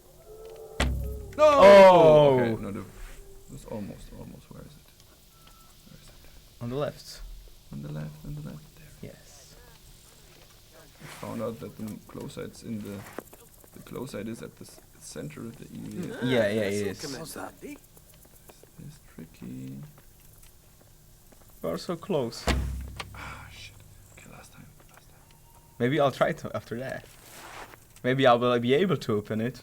No. Oh. Okay. No, it was almost. Where is it? Where is it? On the left. On the left. On the left. There. Yes. I found out that the glow sights in the glow sight is at the center of the EV. Yeah, it is. What's that? It's tricky. You are so close. Ah, shit. Okay, last time. Maybe I'll try to after that. Maybe I will be able to open it.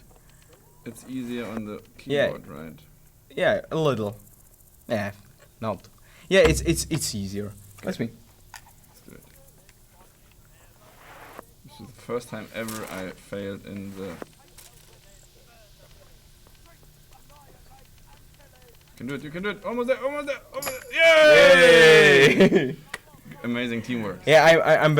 It's easier on the Yeah. keyboard, right? Yeah, a little. Yeah, not. Yeah, it's easier. Let's me. Let's do it. This is the first time ever I failed in the... You can do it, almost there, almost there! Yay! Amazing teamwork. Yeah, I'm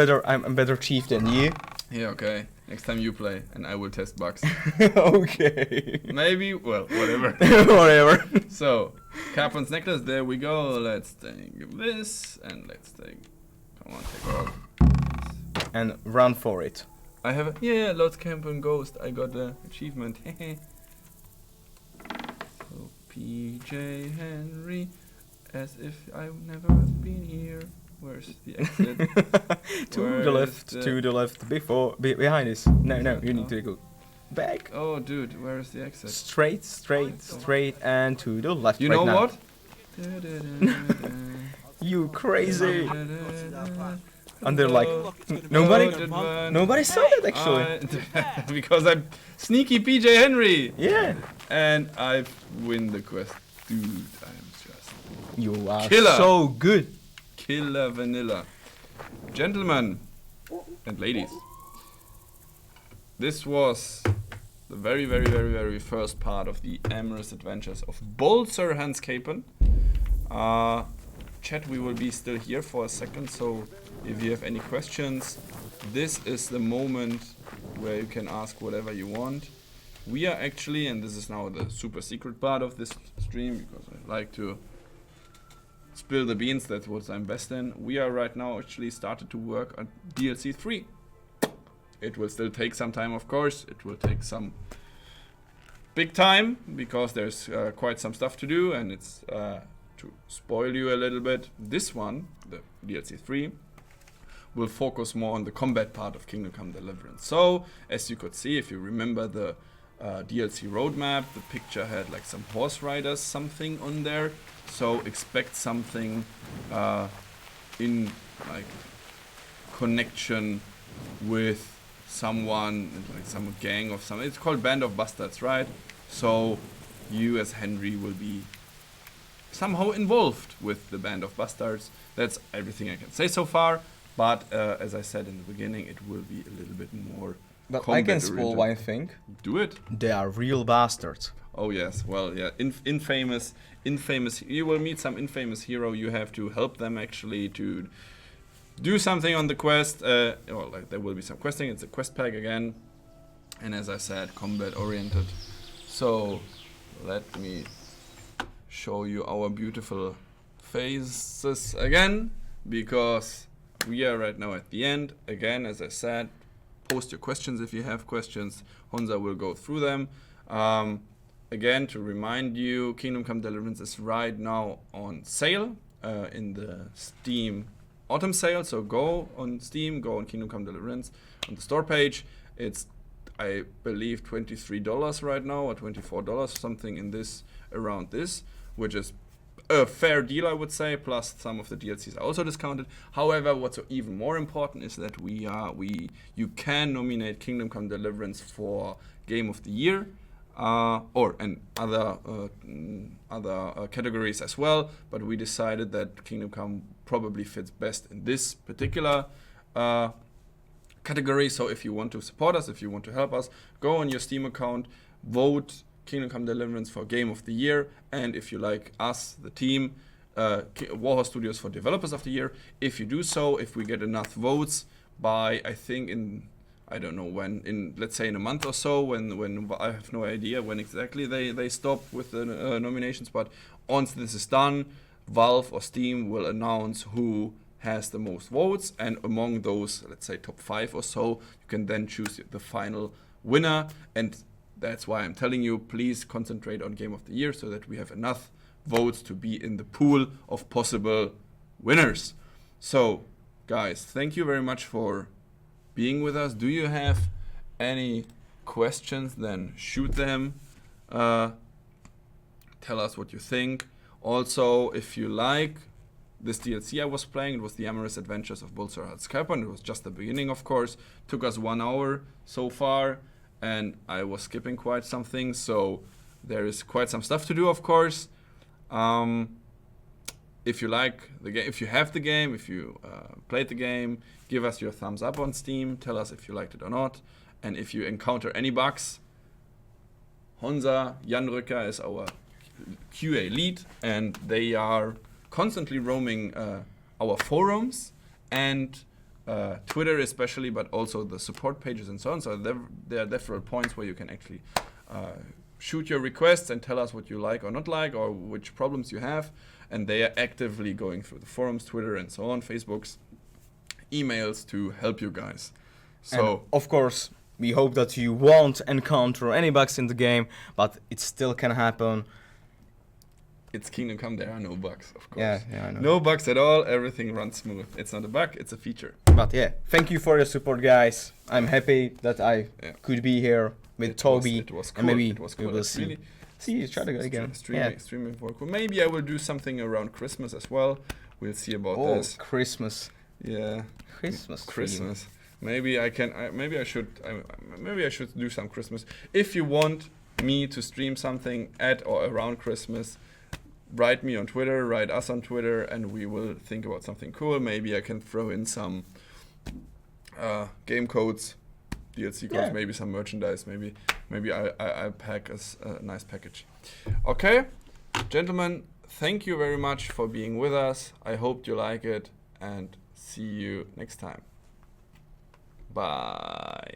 better chief than you. Yeah, okay. Next time you play, and I will test bugs. Okay. Maybe, well, whatever. Whatever. So, Capon's necklace, there we go. Let's take this, and let's take... Come on, take off. And run for it. I have a... Yeah, Lord's Capon Ghost. I got the achievement. So, PJ Henry, as if I've never been here. Where's the exit? To the left, behind us. No, you need to go back. Oh, dude, where is the exit? Straight, and to the left. You right know now. what? You crazy. And they're Oh, like, nobody nobody saw it actually. because I'm sneaky PJ Henry. Yeah. And I win the quest. Dude, I'm just You are Killer. so good. killer vanilla. Gentlemen and ladies, this was the very first part of the Amorous Adventures of bold Sir Hans Capon. Chat, we will be still here for a second, so if you have any questions, this is the moment where you can ask whatever you want. We are actually, and this is now the super secret part of this stream, because I like to spill the beans, that's what I'm best in. We are right now actually started to work on DLC 3. It will still take some time, of course. It will take some big time, because there's quite some stuff to do, and it's to spoil you a little bit. This one, the DLC 3, will focus more on the combat part of Kingdom Come Deliverance. So, as you could see, if you remember the DLC roadmap, the picture had like some horse riders, something on there. So expect something in like connection with someone, like some gang of some. It's called Band of Bastards, right? So you as Henry will be somehow involved with the Band of Bastards. That's everything I can say so far. But as I said in the beginning, it will be a little bit more. But I can spoil one thing. Do it. They are real bastards. Oh yes, well yeah, infamous. You will meet some infamous hero. You have to help them actually to do something on the quest. There will be some questing. It's a quest pack again, and as I said, combat oriented. So let me show you our beautiful faces again, because we are right now at the end. Again, as I said, post your questions if you have questions. Honza will go through them. Again, to remind you, Kingdom Come Deliverance is right now on sale in the Steam Autumn sale. So go on Steam, go on Kingdom Come Deliverance on the store page. It's, I believe, $23 right now, or $24, something in this, around this, which is a fair deal, I would say, plus some of the DLCs are also discounted. However, what's even more important is that you can nominate Kingdom Come Deliverance for Game of the Year, and other categories as well. But we decided that Kingdom Come probably fits best in this particular category. So if you want to support us, if you want to help us, go on your Steam account, vote Kingdom Come Deliverance for Game of the Year, and if you like us, the team, Warhorse Studios for Developers of the Year. If you do so, if we get enough votes by, I think I don't know when, let's say in a month or so, when I have no idea when exactly they stop with the nominations, but once this is done, Valve or Steam will announce who has the most votes, and among those, let's say top 5 or so, you can then choose the final winner. And that's why I'm telling you, please concentrate on Game of the Year so that we have enough votes to be in the pool of possible winners. So, guys, thank you very much for being with us. Do you have any questions? Then shoot them. Tell us what you think. Also, if you like this DLC I was playing, it was the Amorous Adventures of Capon. It was just the beginning, of course. Took us 1 hour so far, and I was skipping quite some things, so there is quite some stuff to do, of course. If you like the game, if you have the game, if you played the game, give us your thumbs up on Steam. Tell us if you liked it or not. And if you encounter any bugs, Jan Rücker is our QA lead, and they are constantly roaming our forums and Twitter especially, but also the support pages and so on. So there are several points where you can actually shoot your requests and tell us what you like or not like, or which problems you have. And they are actively going through the forums, Twitter and so on, Facebooks, emails to help you guys. So, and of course, we hope that you won't encounter any bugs in the game, but it still can happen. It's Kingdom Come, there are no bugs, of course. Yeah, I know. No bugs at all, everything runs smooth. It's not a bug, it's a feature. But yeah, thank you for your support, guys. I'm happy that I could be here with Tobi, it was cool. And maybe it was cool. we will see. Really See each other again. Extremely cool. Maybe I will do something around Christmas as well. We'll see about this. Christmas. Yeah. Christmas. Maybe I can. Maybe I should do some Christmas. If you want me to stream something at or around Christmas, write me on Twitter. Write us on Twitter, and we will think about something cool. Maybe I can throw in some game codes, DLC codes, maybe some merchandise. Maybe I pack us a nice package. Okay, gentlemen, thank you very much for being with us. I hope you like it, and see you next time. Bye.